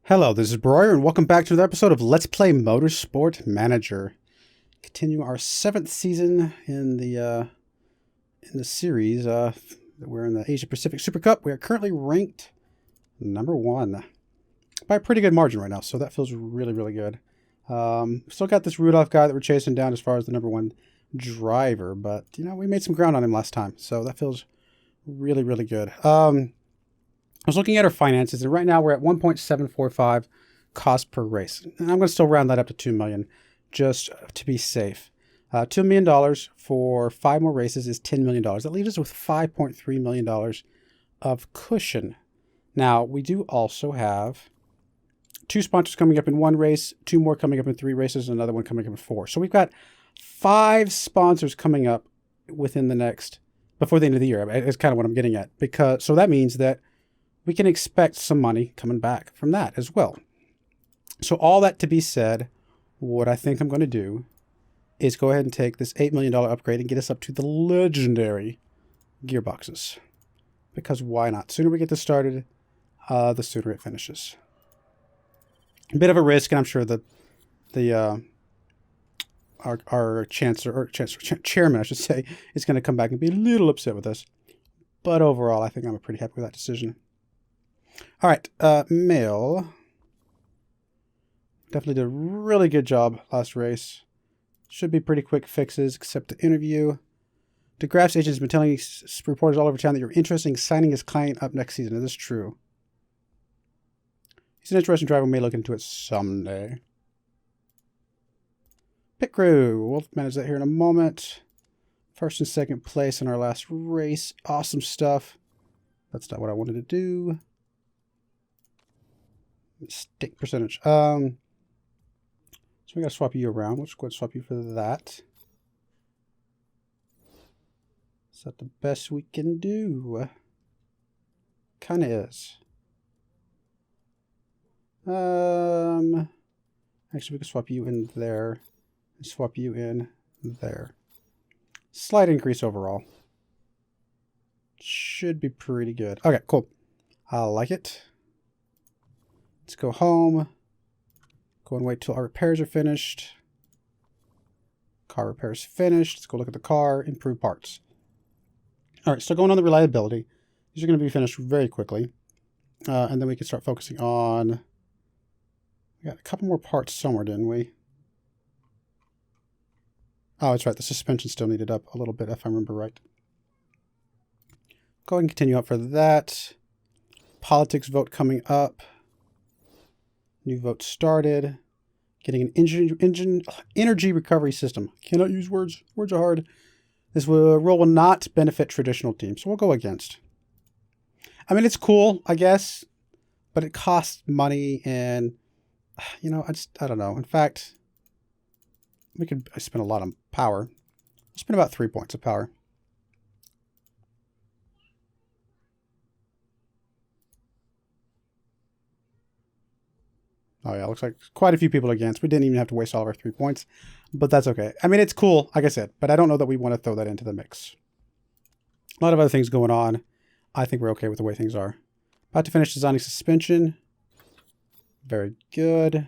Hello, this is Broyar, and welcome back to another episode of Let's Play Motorsport Manager. Continuing our 7th season in the series. We're in the Asia Pacific Supercup. We are currently ranked number 1 by a pretty good margin right now, so that feels really, really good. Still got this Rudolph guy that we're chasing down as far as the number 1 driver, but you know, we made some ground on him last time, so that feels really, really good. I was looking at our finances, and right now we're at 1.745 cost per race. And I'm going to still round that up to $2 million, just to be safe. $2 million for 5 more races is $10 million. That leaves us with $5.3 million of cushion. Now, we do also have 2 sponsors coming up in 1 race, 2 more coming up in 3 races, and another one coming up in 4. So we've got 5 sponsors coming up within the next, before the end of the year. It's kind of what I'm getting at. So that means that we can expect some money coming back from that as well. So all that to be said, what I think I'm going to do is go ahead and take this $8 million upgrade and get us up to the legendary gearboxes. Because why not? The sooner we get this started, the sooner it finishes. A bit of a risk, and I'm sure that our chairman, I should say, is going to come back and be a little upset with us. But overall, I think I'm pretty happy with that decision. All right, mail. Definitely did a really good job last race. Should be pretty quick fixes, except the interview. DeGraff's agent has been telling reporters all over town that you're interested in signing his client up next season. Is this true? He's an interesting driver. We may look into it someday. Pit crew. We'll manage that here in a moment. First and second place in our last race. Awesome stuff. That's not what I wanted to do. Mistake percentage. So we got to swap you around. Let's go ahead and swap you for that. Is that the best we can do? Kind of is. Actually, we can swap you in there and swap you in there. Slight increase overall. Should be pretty good. Okay, cool. I like it. Let's go home. Go and wait till our repairs are finished. Car repairs finished. Let's go look at the car. Improve parts. All right, so going on the reliability. These are going to be finished very quickly. And then we can start focusing on... We got a couple more parts somewhere, didn't we? Oh, that's right. The suspension still needed up a little bit, if I remember right. Go ahead and continue up for that. Politics vote coming up. New vote started. Getting an energy recovery system. Cannot use words. Words are hard. This rule will not benefit traditional teams, so we'll go against. I mean, it's cool, I guess, but it costs money, and you know, I don't know. In fact, we could spend a lot on power. We'll spend about 3 points of power. Oh yeah, looks like quite a few people against. We didn't even have to waste all of our 3 points, but that's okay. I mean, it's cool, like I said, but I don't know that we want to throw that into the mix. A lot of other things going on. I think we're okay with the way things are. About to finish designing suspension. Very good.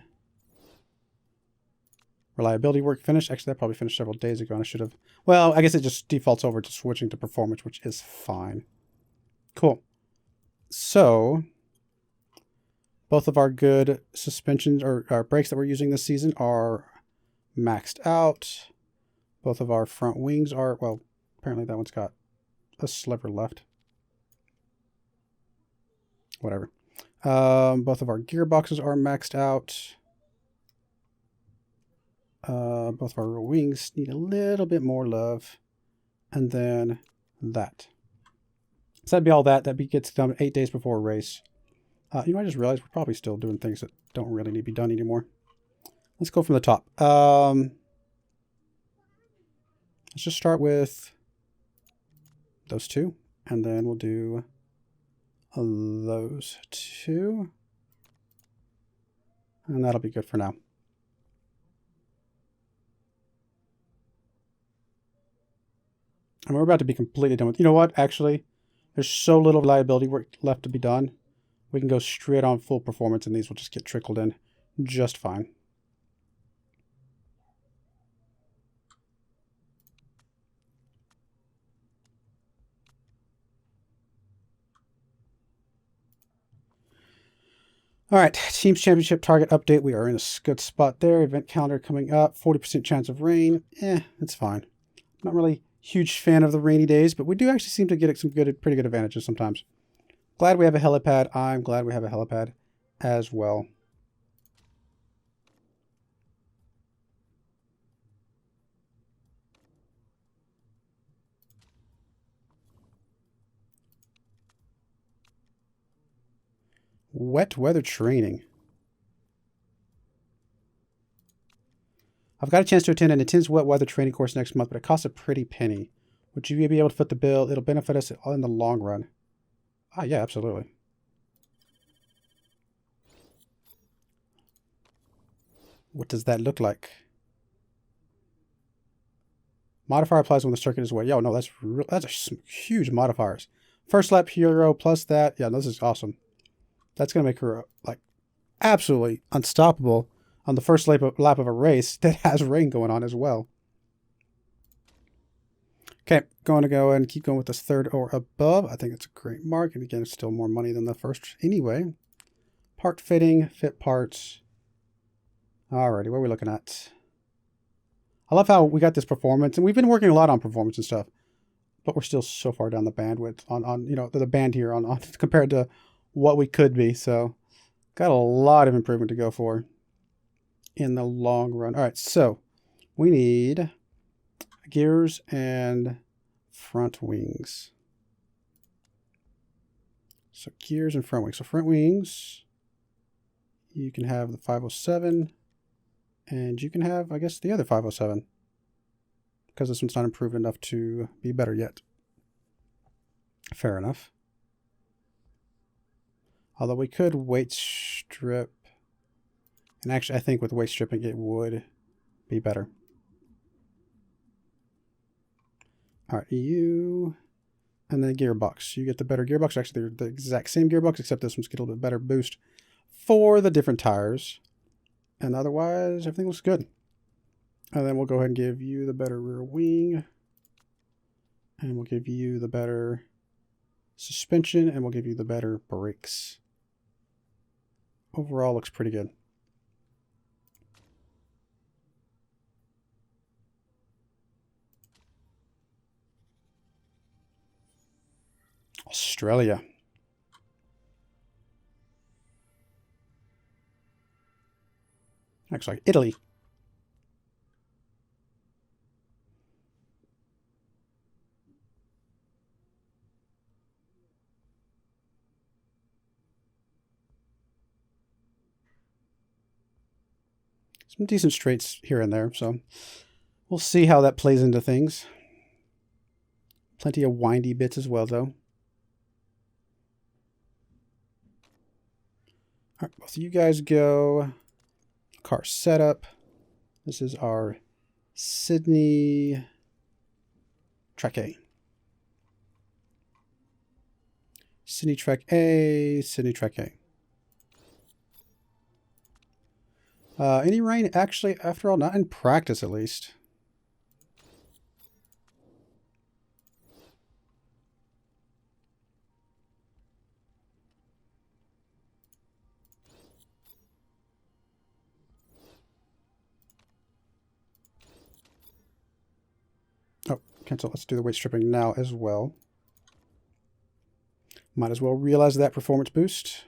Reliability work finished. Actually, that probably finished several days ago, and I should have... Well, I guess it just defaults over to switching to performance, which is fine. Cool. So... Both of our good suspensions or our brakes that we're using this season are maxed out. Both of our front wings are, well, apparently that one's got a sliver left. Whatever. Both of our gearboxes are maxed out. Both of our wings need a little bit more love. And then that. So that'd be all that. That gets done 8 days before a race. You know, I just realized we're probably still doing things that don't really need to be done anymore. Let's go from the top. Let's just start with those 2, and then we'll do those 2. And that'll be good for now. And we're about to be completely done with... You know what? Actually, there's so little reliability work left to be done we can go straight on full performance, and these will just get trickled in just fine. All right, Teams Championship target update. We are in a good spot there. Event calendar coming up. 40% chance of rain. It's fine. Not really huge fan of the rainy days, but we do actually seem to get some pretty good advantages sometimes. Glad we have a helipad. I'm glad we have a helipad as well. Wet weather training. I've got a chance to attend an intense wet weather training course next month, but it costs a pretty penny. Would you be able to foot the bill? It'll benefit us in the long run. Ah, yeah, absolutely. What does that look like? Modifier applies when the circuit is wet. Yo, no, that's some huge modifiers. First lap hero plus that. Yeah, this is awesome. That's going to make her like absolutely unstoppable on the first lap of a race that has rain going on as well. Okay, going to go and keep going with this third or above. I think it's a great mark. And again, it's still more money than the first anyway. Part fitting, fit parts. Alrighty, what are we looking at? I love how we got this performance, and we've been working a lot on performance and stuff, but we're still so far down the bandwidth on you know, the band here on compared to what we could be. So got a lot of improvement to go for in the long run. All right, so we need gears and front wings. So gears and front wings. So front wings, you can have the 507, and you can have, I guess, the other 507, because this one's not improved enough to be better yet. Fair enough. Although we could weight strip. And actually, I think with weight stripping, it would be better. All right, you. And then gearbox. You get the better gearbox. Actually, they're the exact same gearbox, except this one's get a little bit better boost for the different tires. And otherwise, everything looks good. And then we'll go ahead and give you the better rear wing. And we'll give you the better suspension. And we'll give you the better brakes. Overall, looks pretty good. Australia. Actually, Italy. Some decent straights here and there, so we'll see how that plays into things. Plenty of windy bits as well, though. All right, both of you guys go. Car setup. This is our Sydney Track A. Sydney Track A, Sydney Track A. Any rain? Actually, after all, not in practice at least. Oh, cancel. Let's do the weight stripping now as well. Might as well realize that performance boost.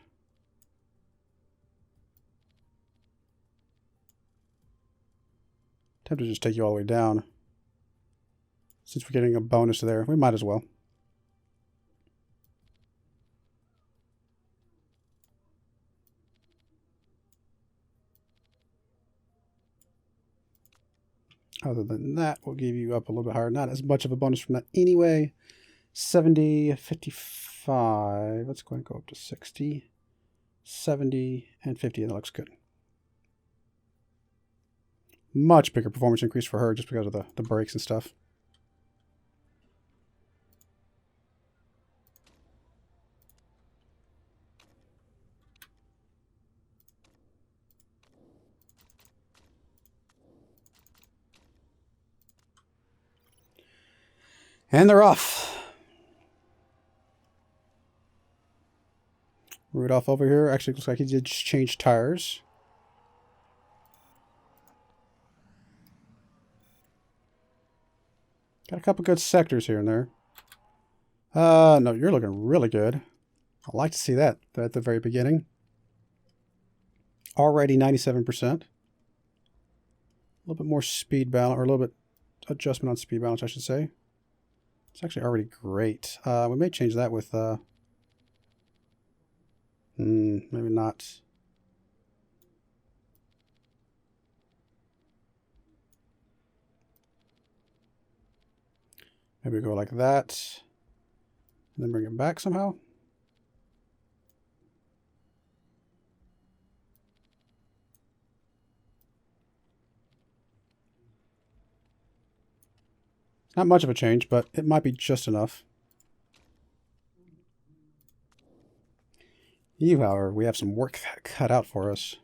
Time to just take you all the way down. Since we're getting a bonus there, we might as well. Other than that, we'll give you up a little bit higher. Not as much of a bonus from that anyway. 70, 55. Let's go ahead and go up to 60, 70, and 50. And that looks good. Much bigger performance increase for her just because of the brakes and stuff. And they're off. Rudolph over here. Actually, looks like he did change tires. Got a couple good sectors here and there. No, you're looking really good. I like to see that at the very beginning. Already 97%. A little bit more speed balance, or a little bit adjustment on speed balance, I should say. It's actually already great. We may change that with, maybe not. Maybe go like that. And then bring it back somehow. Not much of a change, but it might be just enough. You, however, we have some work cut out for us.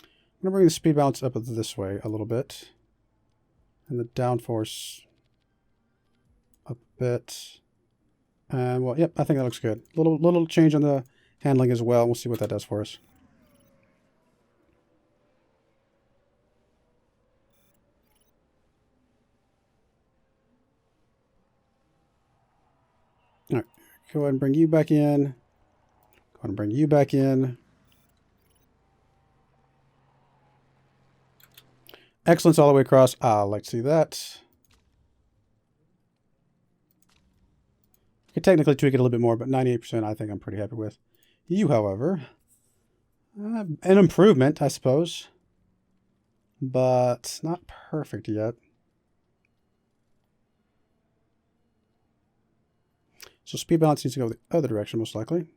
I'm going to bring the speed balance up this way a little bit. And the downforce up a bit. And, well, yep, I think that looks good. Little change on the handling as well. We'll see what that does for us. All right, go ahead and bring you back in. Go ahead and bring you back in. Excellence all the way across. I like to see that. I could technically tweak it a little bit more, but 98% I think I'm pretty happy with. You, however, an improvement, I suppose, but not perfect yet. So speed balance needs to go the other direction, most likely.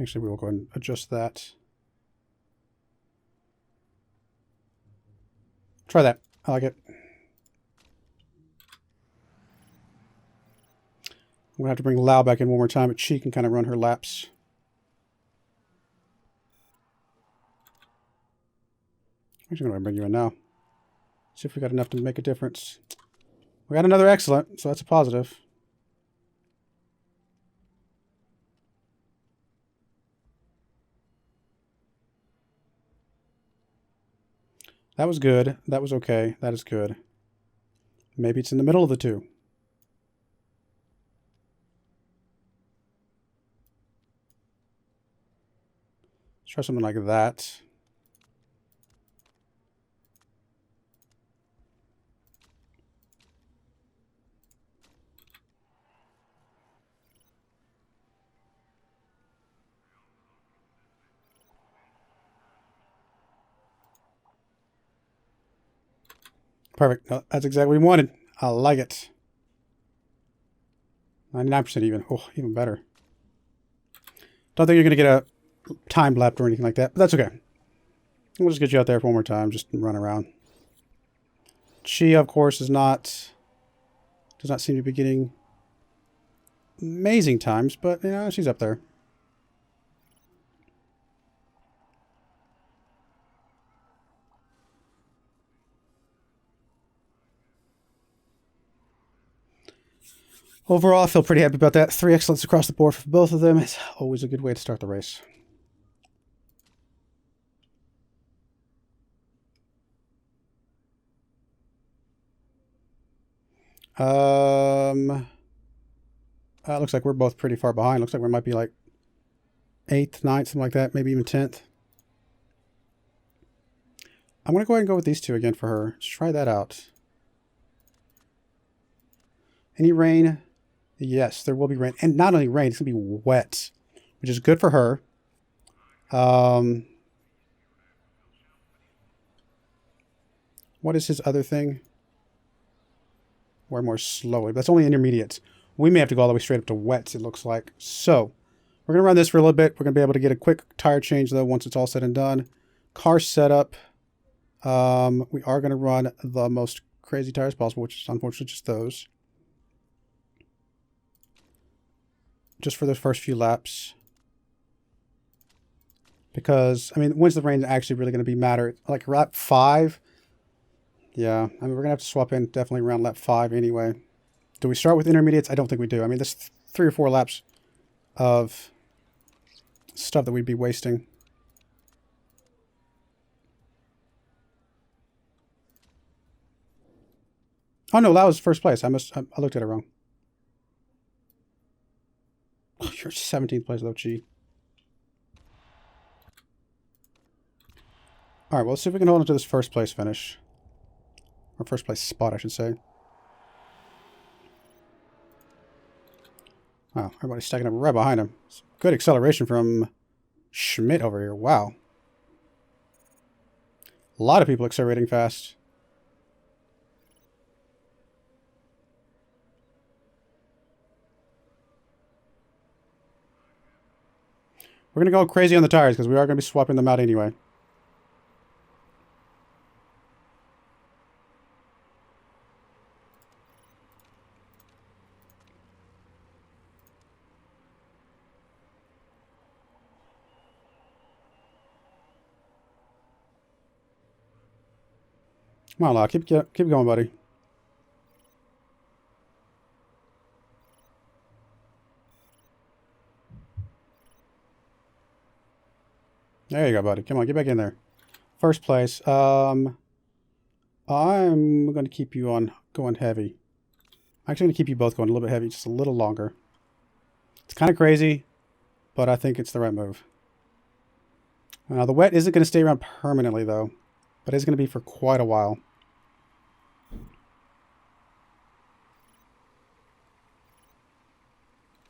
Actually, we will go ahead and adjust that. Try that. I like it. I'm going to have to bring Lau back in one more time, but she can kind of run her laps. I'm actually going to bring you in now. See if we got enough to make a difference. We got another excellent, so that's a positive. That was good. That was okay. That is good. Maybe it's in the middle of the two. Let's try something like that. Perfect. No, that's exactly what we wanted. I like it. 99% even. Oh, even better. Don't think you're going to get a time lap or anything like that, but that's okay. We'll just get you out there for one more time, just run around. She, of course, does not seem to be getting amazing times, but, you know, she's up there. Overall, I feel pretty happy about that. 3 excellents across the board for both of them. It's always a good way to start the race. Looks like we're both pretty far behind. Looks like we might be like 8th, 9th, something like that. Maybe even 10th. I'm going to go ahead and go with these two again for her. Let's try that out. Any rain? Yes, there will be rain. And not only rain, it's going to be wet, which is good for her. What is his other thing? Wear more slowly. That's only intermediate. We may have to go all the way straight up to wets, it looks like. So, we're going to run this for a little bit. We're going to be able to get a quick tire change, though, once it's all said and done. Car setup. We are going to run the most crazy tires possible, which is unfortunately just those. just for the first few laps. Because, I mean, when's the rain actually really going to be matter? Like lap 5? Yeah, I mean, we're going to have to swap in definitely around lap 5 anyway. Do we start with intermediates? I don't think we do. I mean, there's 3 or 4 laps of stuff that we'd be wasting. Oh, no, that was first place. I looked at it wrong. Oh, you're 17th place, though, gee. All right, well, let's see if we can hold on to this first place finish. Or first place spot, I should say. Wow, everybody's stacking up right behind him. Good acceleration from Schmidt over here. Wow. A lot of people accelerating fast. We're going to go crazy on the tires because we are going to be swapping them out anyway. Come on, Locke. Keep going, buddy. There you go, buddy. Come on, get back in there. First place. I'm going to keep you on going heavy. I'm actually going to keep you both going a little bit heavy, just a little longer. It's kind of crazy, but I think it's the right move. Now, the wet isn't going to stay around permanently, though, but it's going to be for quite a while.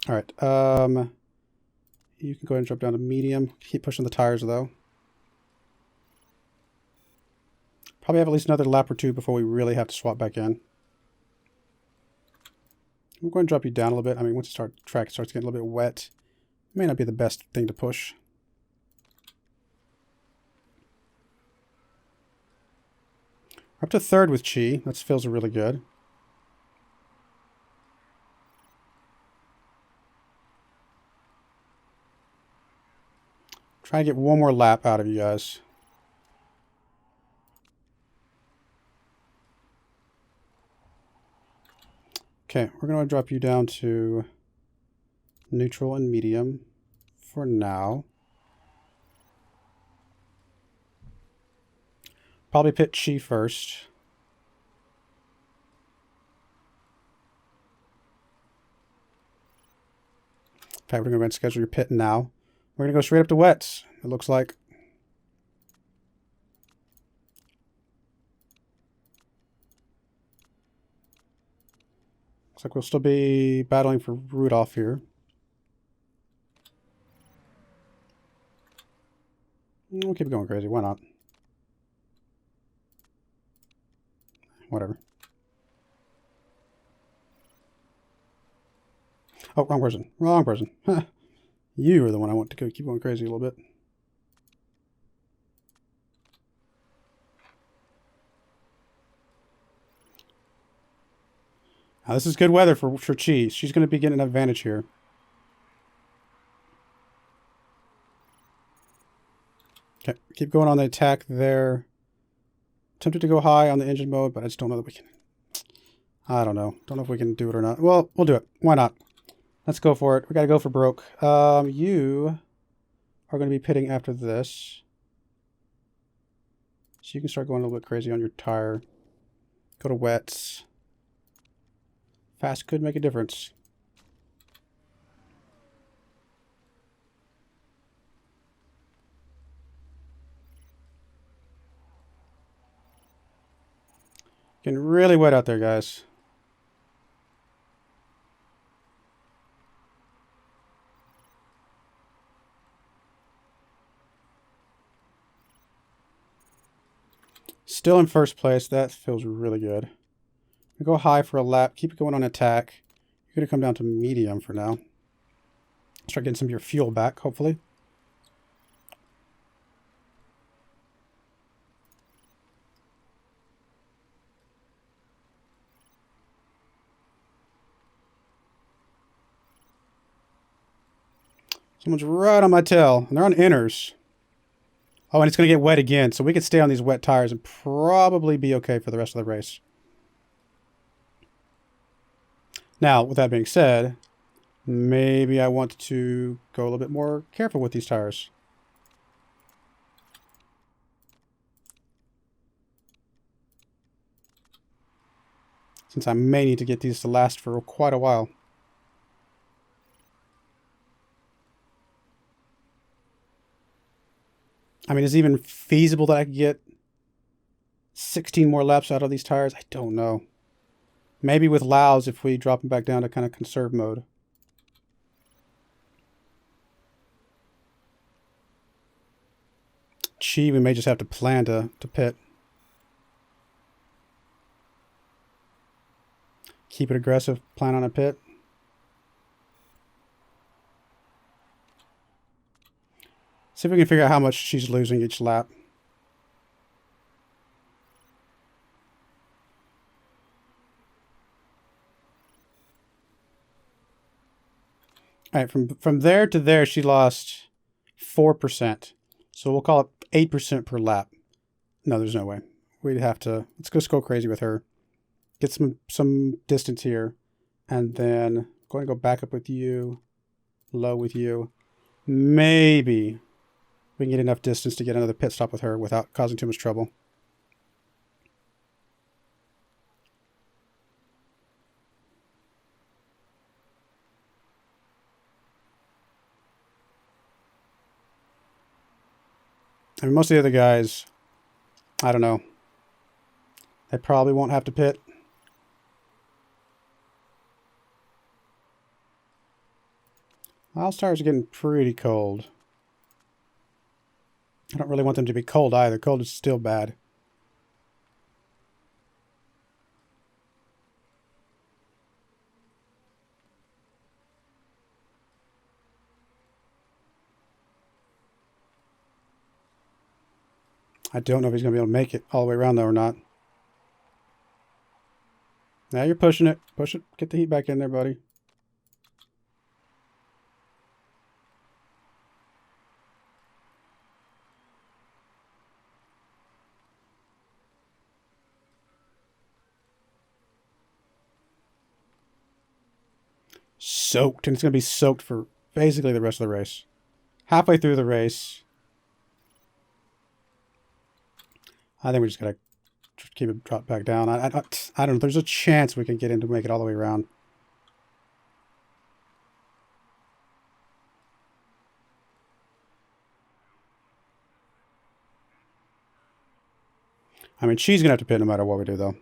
All right. You can go ahead and drop down to medium. Keep pushing the tires, though. Probably have at least another lap or 2 before we really have to swap back in. I'm going to drop you down a little bit. I mean, once the track starts getting a little bit wet, it may not be the best thing to push. We're up to 3rd with Chi. That feels really good. Try to get one more lap out of you guys. Okay, we're going to drop you down to neutral and medium for now. Probably pit Chi first. In fact, we're going to go ahead and schedule your pit now. We're going to go straight up to wets, it looks like. Looks like we'll still be battling for Rudolph here. We'll keep going crazy. Why not? Whatever. Oh, wrong person. Wrong person. You are the one I want to keep going crazy a little bit. Now, this is good weather for Chi. She's going to be getting an advantage here. Okay, keep going on the attack there. Tempted to go high on the engine mode, but I just don't know that we can. I don't know. Don't know if we can do it or not. Well, we'll do it. Why not? Let's go for it. We got to go for broke. You are going to be pitting after this. So you can start going a little bit crazy on your tire. Go to wets. Fast could make a difference. Getting really wet out there, guys. Still in first place. That feels really good. We go high for a lap. Keep it going on attack. You're going to come down to medium for now. Start getting some of your fuel back, hopefully. Someone's right on my tail. And they're on inners. Oh, and it's going to get wet again. So we could stay on these wet tires and probably be okay for the rest of the race. Now, with that being said, maybe I want to go a little bit more careful with these tires. Since I may need to get these to last for quite a while. I mean, is it even feasible that I could get 16 more laps out of these tires? I don't know. Maybe with Laos if we drop them back down to kind of conserve mode. Gee, we may just have to plan to pit. Keep it aggressive, plan on a pit. See if we can figure out how much she's losing each lap. All right, from there to there, she lost 4%. So we'll call it 8% per lap. No, there's no way. We'd have to, let's just go crazy with her. Get some distance here. And then I'm going to go back up with you. Low with you. Maybe we can get enough distance to get another pit stop with her without causing too much trouble. I mean, most of the other guys, I don't know. They probably won't have to pit. All tires are getting pretty cold. I don't really want them to be cold either. Cold is still bad. I don't know if he's going to be able to make it all the way around though or not. Now you're pushing it. Push it. Get the heat back in there, buddy. Soaked, and it's going to be soaked for basically the rest of the race. Halfway through the race, I think we just got to keep it dropped back down. I don't know. There's a chance we can get in to make it all the way around. I mean, she's going to have to pit no matter what we do, though.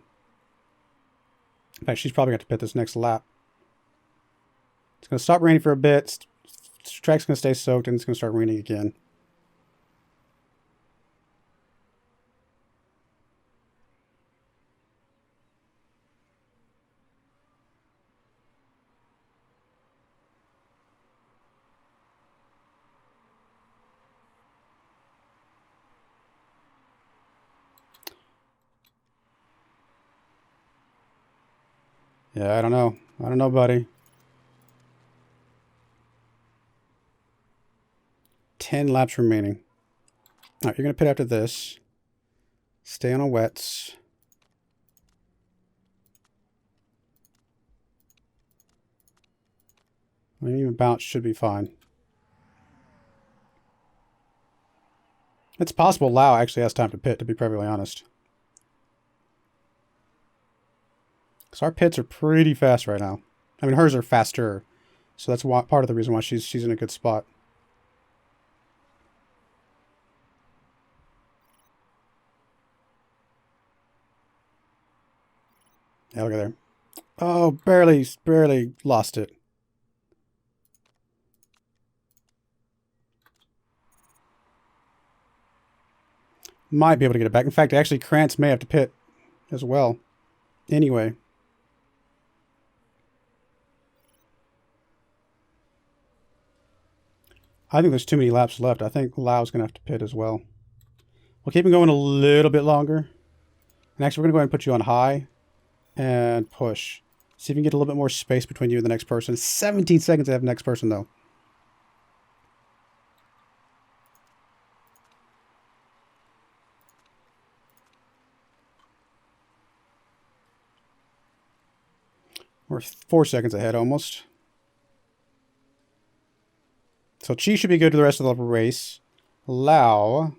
In fact, she's probably going to have to pit this next lap. It's going to stop raining for a bit. Track's going to stay soaked, and it's going to start raining again. Yeah, I don't know. I don't know, buddy. 10 laps remaining. All right, you're going to pit after this. Stay on a wets. I mean, even bounce should be fine. It's possible Lau actually has time to pit, to be perfectly honest. Because our pits are pretty fast right now. I mean, hers are faster. So that's part of the reason why she's in a good spot. Yeah, look at there. Oh, barely lost it. Might be able to get it back. In fact, actually, Krantz may have to pit as well. Anyway. I think there's too many laps left. I think Lau's going to have to pit as well. We'll keep him going a little bit longer. And actually, we're going to go ahead and put you on high. And push. See if you can get a little bit more space between you and the next person. 17 seconds to have the next person, though. We're 4 seconds ahead almost. So Chi should be good to the rest of the race. Lau,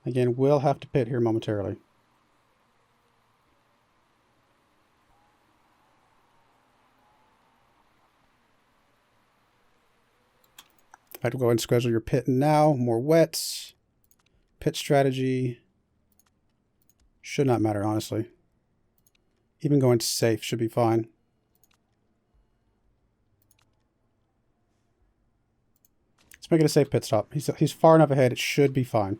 again, will have to pit here momentarily. I have to go ahead and schedule your pit now. More wets. Pit strategy. Should not matter, honestly. Even going safe should be fine. Let's make it a safe pit stop. He's far enough ahead. It should be fine.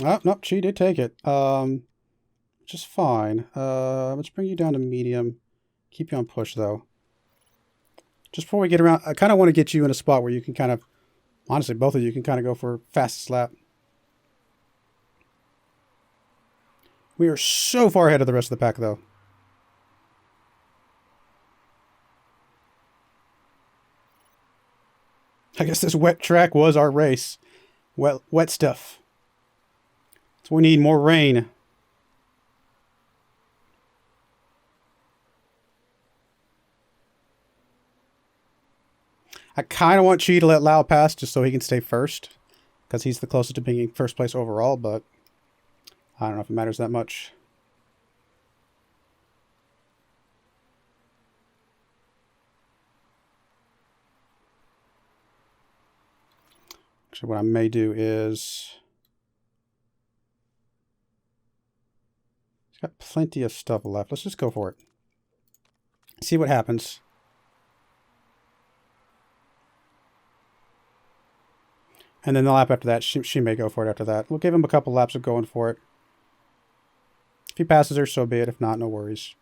Oh, nope, she did take it. Just fine. Let's bring you down to medium. Keep you on push, though. Just before we get around, I kind of want to get you in a spot where you can kind of, honestly, both of you can kind of go for fastest lap. We are so far ahead of the rest of the pack, though. I guess this wet track was our race. Wet stuff. So we need more rain. I kind of want Chi to let Lau pass just so he can stay first, because he's the closest to being first place overall, but I don't know if it matters that much. Actually, what I may do is... He's got plenty of stuff left. Let's just go for it. See what happens. And then the lap after that, she may go for it after that. We'll give him a couple laps of going for it. If he passes her, so be it. If not, no worries.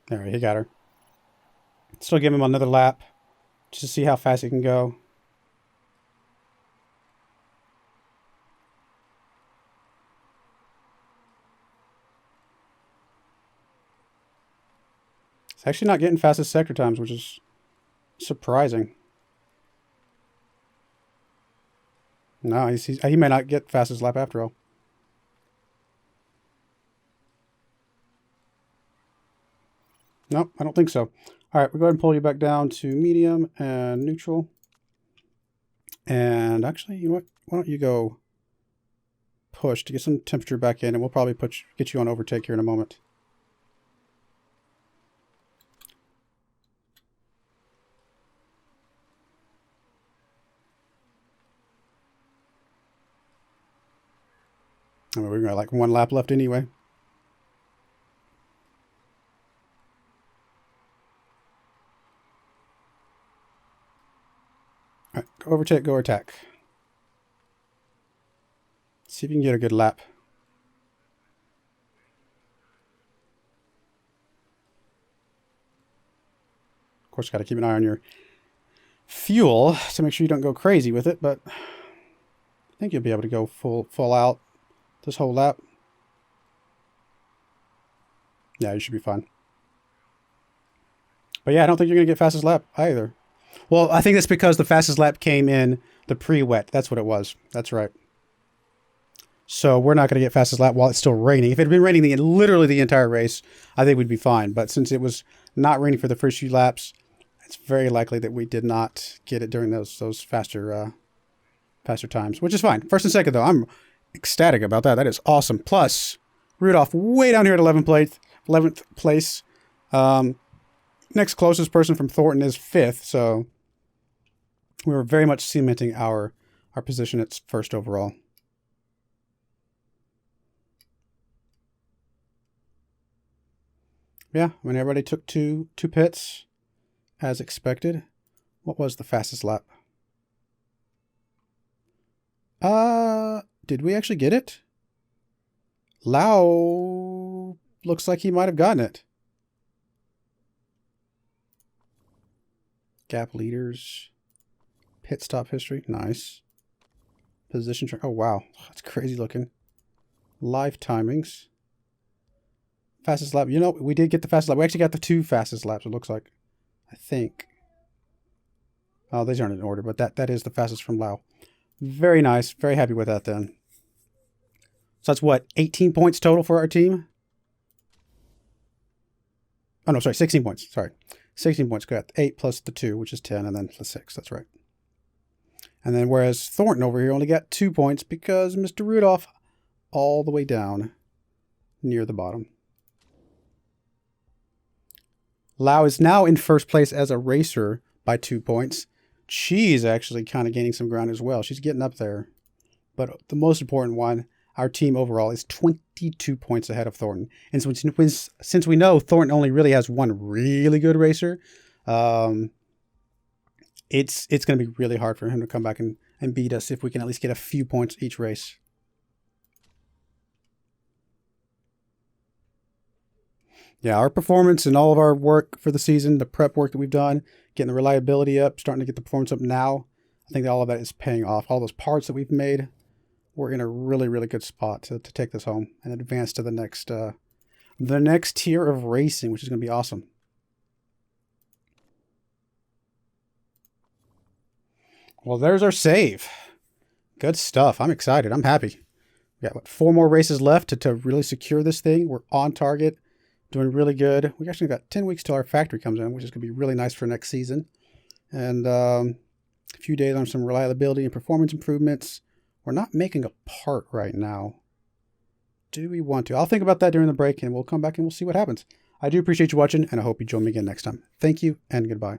There, he got her. Still give him another lap just to see how fast he can go. It's actually not getting fastest sector times, which is surprising. No, he may not get fastest lap after all. Nope, I don't think so. All right, we'll go ahead and pull you back down to medium and neutral. And actually, you know what? Why don't you go push to get some temperature back in, and we'll probably get you on overtake here in a moment. I mean, we've got like one lap left anyway. All right, go overtake, go attack. See if you can get a good lap. Of course, got to keep an eye on your fuel to make sure you don't go crazy with it, but I think you'll be able to go full out this whole lap. Yeah, you should be fine. But yeah, I don't think you're going to get fastest lap either. Well, I think that's because the fastest lap came in the pre-wet. That's what it was. That's right. So we're not going to get fastest lap while it's still raining. If it had been raining literally the entire race, I think we'd be fine. But since it was not raining for the first few laps, it's very likely that we did not get it during those faster times, which is fine. First and second, though, I'm ecstatic about that. That is awesome. Plus, Rudolph way down here at 11th place. Next closest person from Thornton is 5th, so we were very much cementing our position at first overall. Yeah, I mean, everybody took two pits as expected. What was the fastest lap? Did we actually get it? Lau looks like he might have gotten it. Gap leaders. Pit stop history. Nice. Position track. Oh, wow. That's crazy looking. Live timings. Fastest lap. You know, we did get the fastest lap. We actually got the 2 fastest laps, it looks like. I think. Oh, these aren't in order, but that is the fastest from Lau. Very nice. Very happy with that then. So that's what? 18 points total for our team? Oh, no, sorry. 16 points. Sorry. 16 points. Got 8 plus the 2, which is 10, and then plus 6. That's right. And then whereas Thornton over here only got 2 points because Mr. Rudolph all the way down near the bottom. Lau is now in first place as a racer by 2 points. She's actually kind of gaining some ground as well. She's getting up there. But the most important one, our team overall is 22 points ahead of Thornton. And since we know Thornton only really has one really good racer, it's going to be really hard for him to come back and beat us if we can at least get a few points each race. Yeah, our performance and all of our work for the season, the prep work that we've done, getting the reliability up, starting to get the performance up now, I think that all of that is paying off. All those parts that we've made, we're in a really, really good spot to take this home and advance to the next tier of racing, which is going to be awesome. Well, there's our save. Good stuff. I'm excited. I'm happy. We got 4 more races left to really secure this thing. We're on target. Doing really good. We actually got 10 weeks till our factory comes in, which is going to be really nice for next season. And a few days on some reliability and performance improvements. We're not making a part right now. Do we want to? I'll think about that during the break, and we'll come back and we'll see what happens. I do appreciate you watching, and I hope you join me again next time. Thank you, and goodbye.